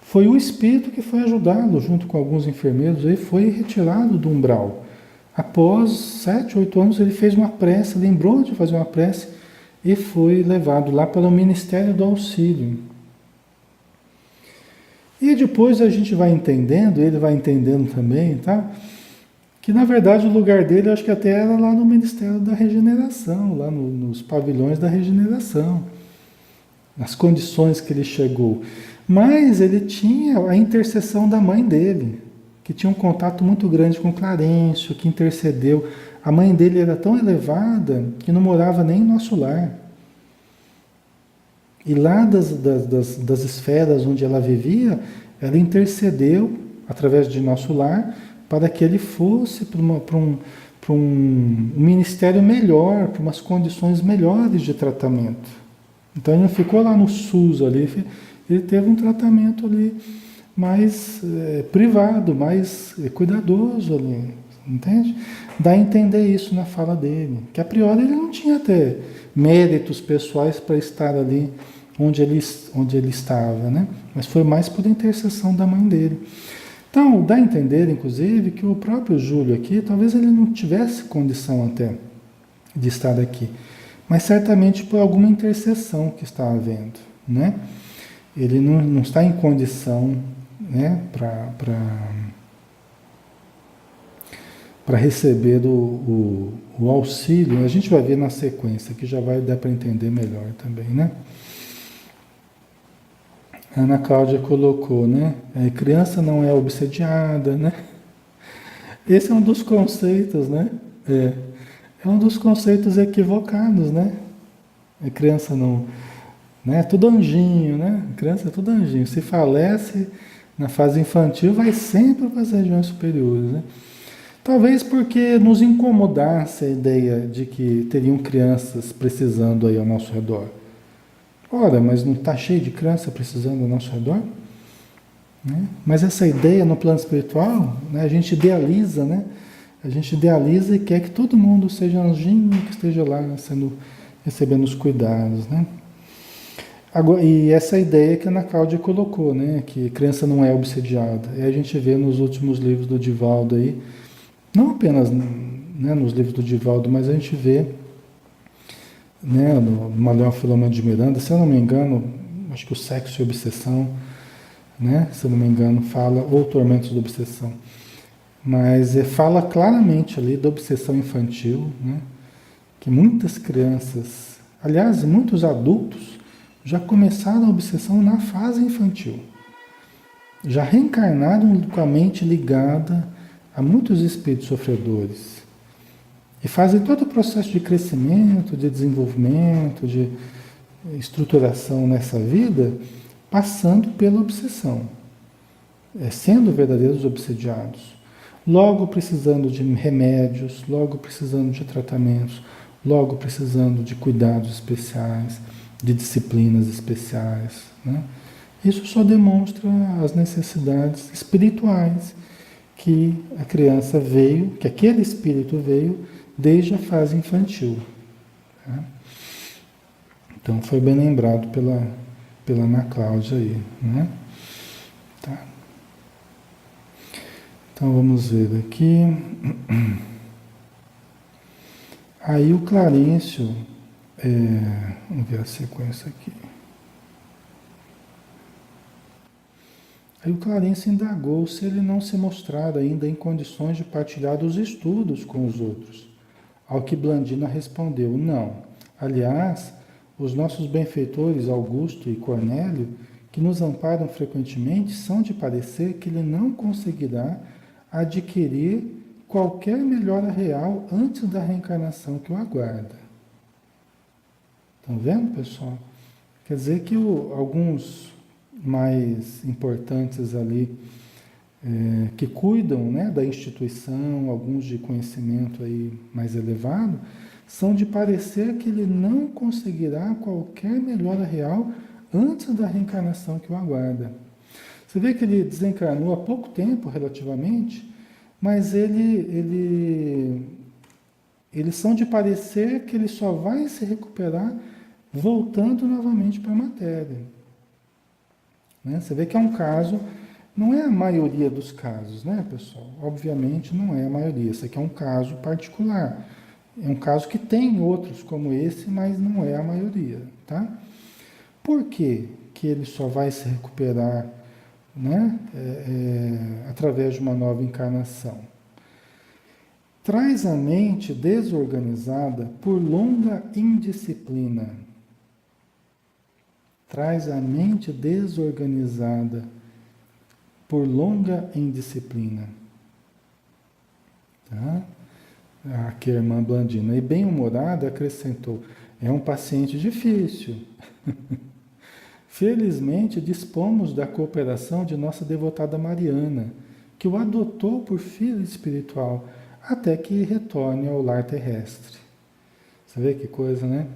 foi o espírito que foi ajudá-lo, junto com alguns enfermeiros, ele foi retirado do umbral. Após 7, 8 anos, ele fez uma prece, lembrou de fazer uma prece e foi levado lá para o Ministério do Auxílio. E depois a gente vai entendendo, ele vai entendendo também, tá? Que na verdade o lugar dele, eu acho que até era lá no Ministério da Regeneração, lá nos pavilhões da regeneração, nas condições que ele chegou. Mas ele tinha a intercessão da mãe dele, que tinha um contato muito grande com Clarencio, que intercedeu. A mãe dele era tão elevada que não morava nem em nosso lar. E lá das esferas onde ela vivia, ela intercedeu, através de nosso lar, para que ele fosse para um ministério melhor, para umas condições melhores de tratamento. Então ele não ficou lá no SUS ali, ele teve um tratamento ali mais privado, mais cuidadoso ali, entende? Dá a entender isso na fala dele, que a priori ele não tinha até méritos pessoais para estar ali onde ele estava, né? Mas foi mais por intercessão da mãe dele. Então, dá a entender, inclusive, que o próprio Júlio aqui, talvez ele não tivesse condição até de estar aqui, mas certamente por alguma intercessão que está havendo, né? Ele não está em condição, né, para receber o auxílio. A gente vai ver na sequência, que já vai dar para entender melhor também, né? A Ana Cláudia colocou, né? Criança não é obsediada, né? Esse é um dos conceitos, né? É um dos conceitos equivocados, né? A criança não, né? Tudo anjinho, né? A criança é tudo anjinho. Se falece na fase infantil, vai sempre para as regiões superiores, né? Talvez porque nos incomodasse a ideia de que teriam crianças precisando aí ao nosso redor. Ora, mas não está cheio de criança precisando ao nosso redor? Né? Mas essa ideia no plano espiritual, né, a gente idealiza, né? A gente idealiza e quer que todo mundo seja anjinho, que esteja lá recebendo os cuidados, né? Agora, e essa ideia que a Ana Cláudia colocou, né? Que criança não é obsediada. E a gente vê nos últimos livros do Divaldo aí, não apenas, né, nos livros do Divaldo, mas a gente vê, né, no Manuel Filomeno de Miranda, se eu não me engano, acho que o Sexo e a Obsessão, né, se eu não me engano, fala, ou Tormentos da Obsessão, mas fala claramente ali da obsessão infantil, né, que muitas crianças, aliás, muitos adultos, já começaram a obsessão na fase infantil, já reencarnaram com a mente ligada a muitos espíritos sofredores. E fazem todo o processo de crescimento, de desenvolvimento, de estruturação nessa vida, passando pela obsessão, sendo verdadeiros obsediados. Logo precisando de remédios, logo precisando de tratamentos, logo precisando de cuidados especiais, de disciplinas especiais, né? Isso só demonstra as necessidades espirituais que a criança veio, que aquele espírito veio desde a fase infantil. Tá? Então foi bem lembrado pela Ana Cláudia aí, né? Tá. Então vamos ver aqui. Aí o Clarencio, vamos ver a sequência aqui. Aí o Clarencio indagou se ele não se mostrara ainda em condições de partilhar os estudos com os outros. Ao que Blandina respondeu, não. Aliás, os nossos benfeitores Augusto e Cornélio, que nos amparam frequentemente, são de parecer que ele não conseguirá adquirir qualquer melhora real antes da reencarnação que o aguarda. Estão vendo, pessoal? Quer dizer que alguns mais importantes ali que cuidam, né, da instituição, alguns de conhecimento aí mais elevado, são de parecer que ele não conseguirá qualquer melhora real antes da reencarnação que o aguarda. Você vê que ele desencarnou há pouco tempo, relativamente, mas eles são de parecer que ele só vai se recuperar voltando novamente para a matéria. Né? Você vê que é um caso, não é a maioria dos casos, né, pessoal? Obviamente não é a maioria. Esse aqui é um caso particular. É um caso que tem outros como esse, mas não é a maioria, tá? Por quê que ele só vai se recuperar, né, através de uma nova encarnação? Traz a mente desorganizada por longa indisciplina. Traz a mente desorganizada por longa indisciplina. Tá? Aqui a irmã Blandina, e bem-humorada, acrescentou, é um paciente difícil. Felizmente, dispomos da cooperação de nossa devotada Mariana, que o adotou por filho espiritual, até que retorne ao lar terrestre. Você vê que coisa, né?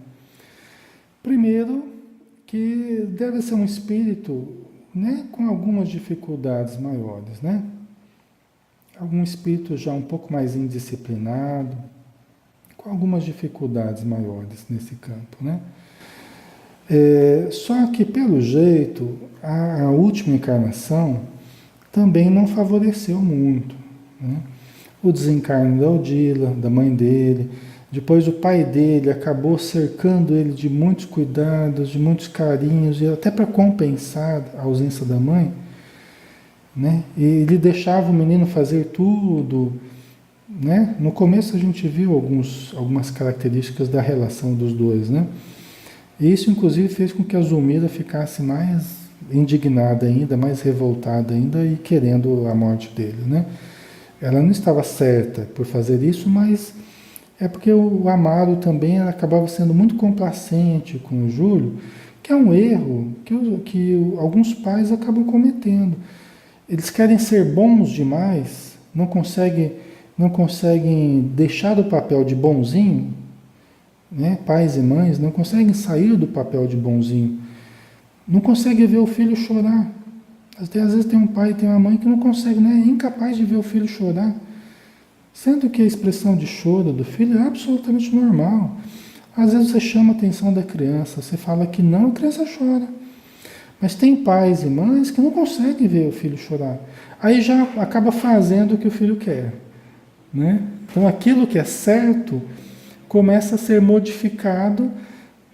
Primeiro, que deve ser um espírito, né, com algumas dificuldades maiores, né? Algum espírito já um pouco mais indisciplinado, com algumas dificuldades maiores nesse campo, né? Só que, pelo jeito, a última encarnação também não favoreceu muito, né? O desencarne da Odila, da mãe dele, depois o pai dele acabou cercando ele de muitos cuidados, de muitos carinhos, e até para compensar a ausência da mãe, né? E ele deixava o menino fazer tudo, né? No começo a gente viu algumas características da relação dos dois, né? E isso inclusive fez com que a Zulmira ficasse mais indignada ainda, mais revoltada ainda e querendo a morte dele, né? Ela não estava certa por fazer isso, mas é porque o Amaro também acabava sendo muito complacente com o Júlio, que é um erro que alguns pais acabam cometendo. Eles querem ser bons demais, não conseguem deixar o papel de bonzinho, né? Pais e mães não conseguem sair do papel de bonzinho, não conseguem ver o filho chorar. Até às vezes tem um pai e tem uma mãe que não consegue, né? É incapaz de ver o filho chorar, sendo que a expressão de choro do filho é absolutamente normal. Às vezes você chama a atenção da criança, você fala que não, a criança chora. Mas tem pais e mães que não conseguem ver o filho chorar. Aí já acaba fazendo o que o filho quer, né? Então aquilo que é certo começa a ser modificado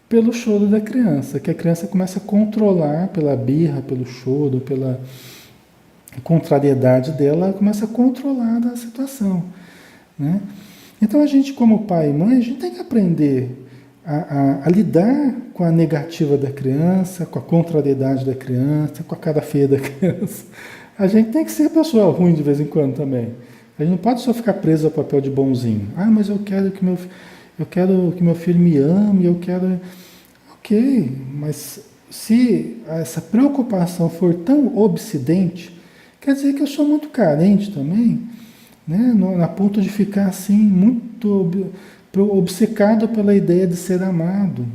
pelo choro da criança, que a criança começa a controlar pela birra, pelo choro, pela contrariedade dela, ela começa a controlar a situação, né? Então a gente, como pai e mãe, a gente tem que aprender a lidar com a negativa da criança, com a contrariedade da criança, com a cara feia da criança. A gente tem que ser pessoa ruim de vez em quando também. A gente não pode só ficar preso ao papel de bonzinho. Ah, mas eu quero que meu filho me ame, eu quero... Ok, mas se essa preocupação for tão obsidente, quer dizer que eu sou muito carente também, né? A ponto de ficar assim, muito obcecado pela ideia de ser amado.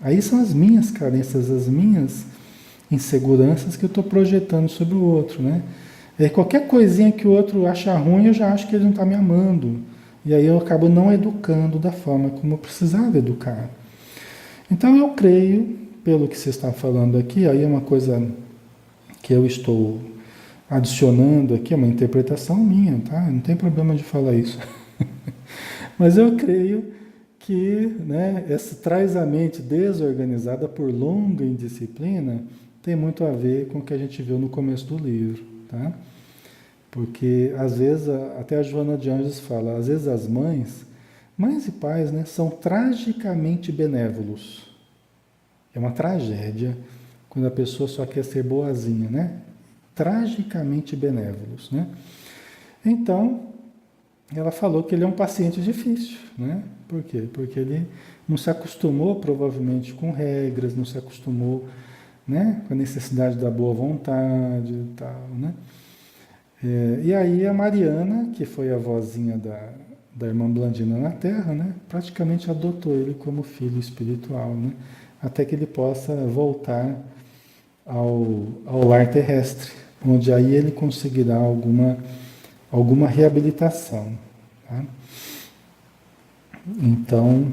Aí são as minhas carências, as minhas inseguranças que eu estou projetando sobre o outro, né? Qualquer coisinha que o outro acha ruim, eu já acho que ele não está me amando. E aí eu acabo não educando da forma como eu precisava educar. Então eu creio, pelo que você está falando aqui, aí é uma coisa que eu estou adicionando aqui, é uma interpretação minha, tá? Não tem problema de falar isso. Mas eu creio que, né, essa traz a mente desorganizada por longa indisciplina tem muito a ver com o que a gente viu no começo do livro, tá? Porque às vezes, até a Joana de Anjos fala, às vezes as mães e pais, né, são tragicamente benévolos. É uma tragédia quando a pessoa só quer ser boazinha, né? Tragicamente benévolos, né? Então, ela falou que ele é um paciente difícil, né? Por quê? Porque ele não se acostumou, provavelmente, com regras, não se acostumou, né, com a necessidade da boa vontade e tal, né? E aí a Mariana, que foi a vozinha da irmã Blandina na Terra, né, praticamente adotou ele como filho espiritual, né, até que ele possa voltar ao lar terrestre, onde aí ele conseguirá alguma reabilitação. Tá? Então,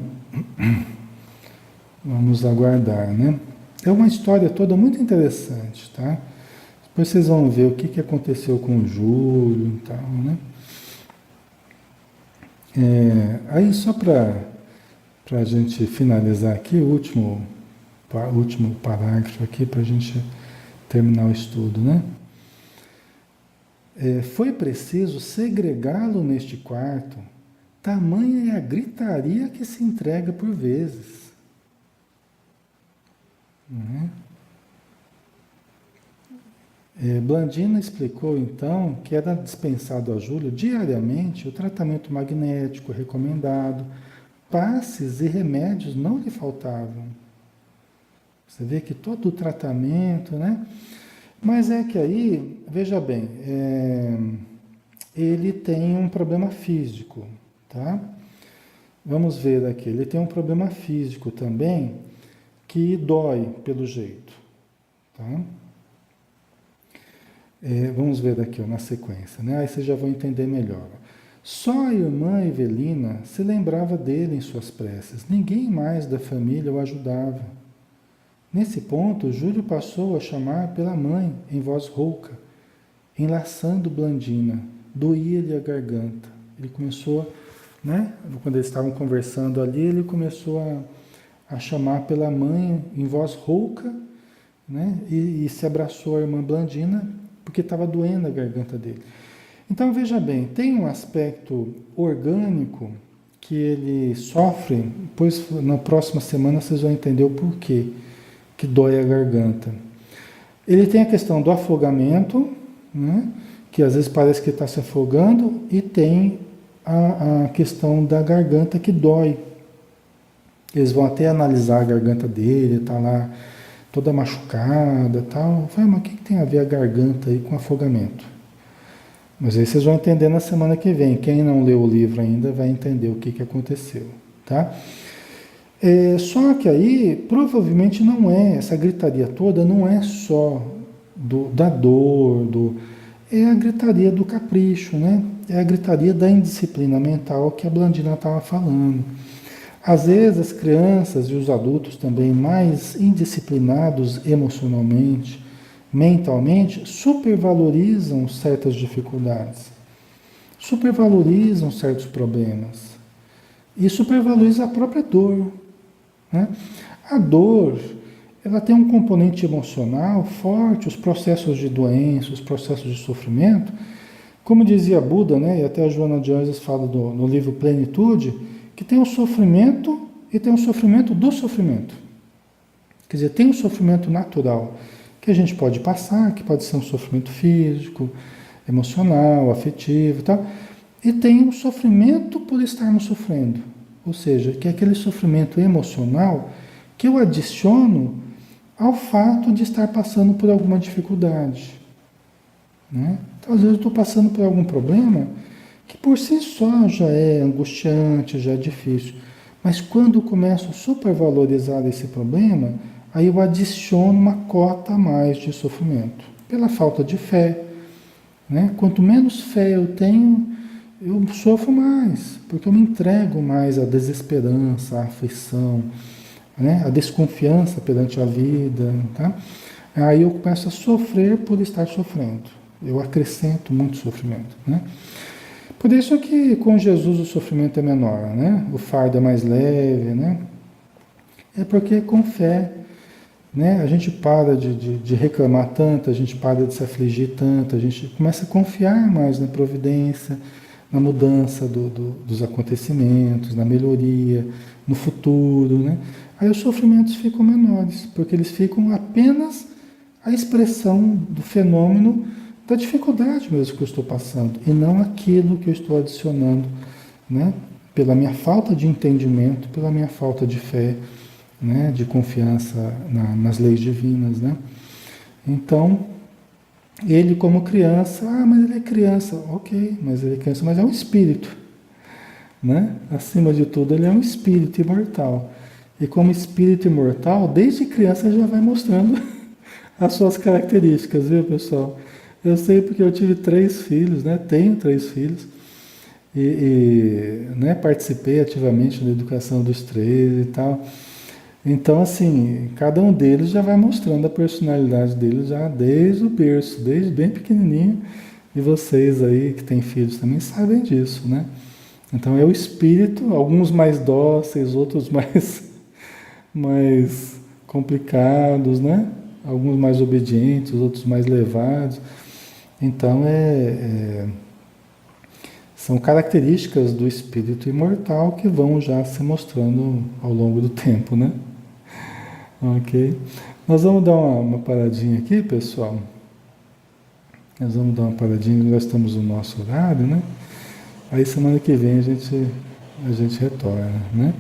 vamos aguardar, né? É uma história toda muito interessante, tá? Depois vocês vão ver o que aconteceu com o Júlio e tal, né? Aí só para a gente finalizar aqui, o último parágrafo aqui para a gente terminar o estudo, né? Foi preciso segregá-lo neste quarto, tamanha é a gritaria que se entrega por vezes. Né? Blandina explicou então que era dispensado a Júlio diariamente o tratamento magnético recomendado, passes e remédios não lhe faltavam. Você vê que todo o tratamento, né? Mas é que aí, veja bem, ele tem um problema físico, tá? Vamos ver aqui, ele tem um problema físico também que dói pelo jeito, tá? Vamos ver aqui ó, na sequência, né? Aí vocês já vão entender melhor. Só a irmã Evelina se lembrava dele em suas preces, ninguém mais da família o ajudava. Nesse ponto, Júlio passou a chamar pela mãe em voz rouca, enlaçando Blandina, doía-lhe a garganta. Ele começou, né? Quando eles estavam conversando ali, ele começou a chamar pela mãe em voz rouca, né? E se abraçou a irmã Blandina, porque estava doendo a garganta dele. Então veja bem, tem um aspecto orgânico que ele sofre, depois na próxima semana vocês vão entender o porquê que dói a garganta. Ele tem a questão do afogamento, né? Que às vezes parece que está se afogando, e tem a questão da garganta que dói. Eles vão até analisar a garganta dele, está lá toda machucada, tal. Mas o que tem a ver a garganta aí com afogamento? Mas aí vocês vão entender na semana que vem. Quem não leu o livro ainda vai entender o que aconteceu, tá? Só que aí, provavelmente não essa gritaria toda não é só da dor, é a gritaria do capricho, né? É a gritaria da indisciplina mental que a Blandina estava falando. Às vezes as crianças e os adultos também mais indisciplinados emocionalmente, mentalmente, supervalorizam certas dificuldades, supervalorizam certos problemas e supervalorizam a própria dor. Né? A dor, ela tem um componente emocional forte, os processos de doença, os processos de sofrimento, como dizia Buda, né? E até a Joana de Anjos fala no livro Plenitude, que tem o sofrimento e tem o sofrimento do sofrimento. Quer dizer, tem o sofrimento natural, que a gente pode passar, que pode ser um sofrimento físico, emocional, afetivo e tal, e tem o sofrimento por estarmos sofrendo. Ou seja, que é aquele sofrimento emocional que eu adiciono ao fato de estar passando por alguma dificuldade. Né? Então, às vezes eu estou passando por algum problema que por si só já é angustiante, já é difícil. Mas quando eu começo a supervalorizar esse problema, aí eu adiciono uma cota a mais de sofrimento. Pela falta de fé. Né? Quanto menos fé eu tenho, eu sofro mais, porque eu me entrego mais à desesperança, à aflição, né? À desconfiança perante a vida. Tá? Aí eu começo a sofrer por estar sofrendo. Eu acrescento muito sofrimento. Né? Por isso que com Jesus o sofrimento é menor, né? O fardo é mais leve, né? É porque com fé, né? A gente para de reclamar tanto, a gente para de se afligir tanto, a gente começa a confiar mais na providência, na mudança dos acontecimentos, na melhoria, no futuro, né? Aí os sofrimentos ficam menores, porque eles ficam apenas a expressão do fenômeno da dificuldade mesmo que eu estou passando, e não aquilo que eu estou adicionando, né? Pela minha falta de entendimento, pela minha falta de fé, né? De confiança nas leis divinas, né? Então, Ele como criança, mas ele é criança, ok, mas ele é criança, mas é um espírito, né? Acima de tudo, ele é um espírito imortal. E como espírito imortal, desde criança já vai mostrando as suas características, viu, pessoal? Eu sei porque eu tive 3 filhos, né? Tenho 3 filhos né, participei ativamente da educação dos 3 e tal. Então, assim, cada um deles já vai mostrando a personalidade deles já desde o berço, desde bem pequenininho. E vocês aí que têm filhos também sabem disso, né? Então é o espírito, alguns mais dóceis, outros mais complicados, né? Alguns mais obedientes, outros mais levados. Então são características do espírito imortal que vão já se mostrando ao longo do tempo, né? Ok. Nós vamos dar uma paradinha aqui, pessoal. Nós vamos dar uma paradinha, nós estamos no nosso horário, né? Aí semana que vem a gente retorna, né?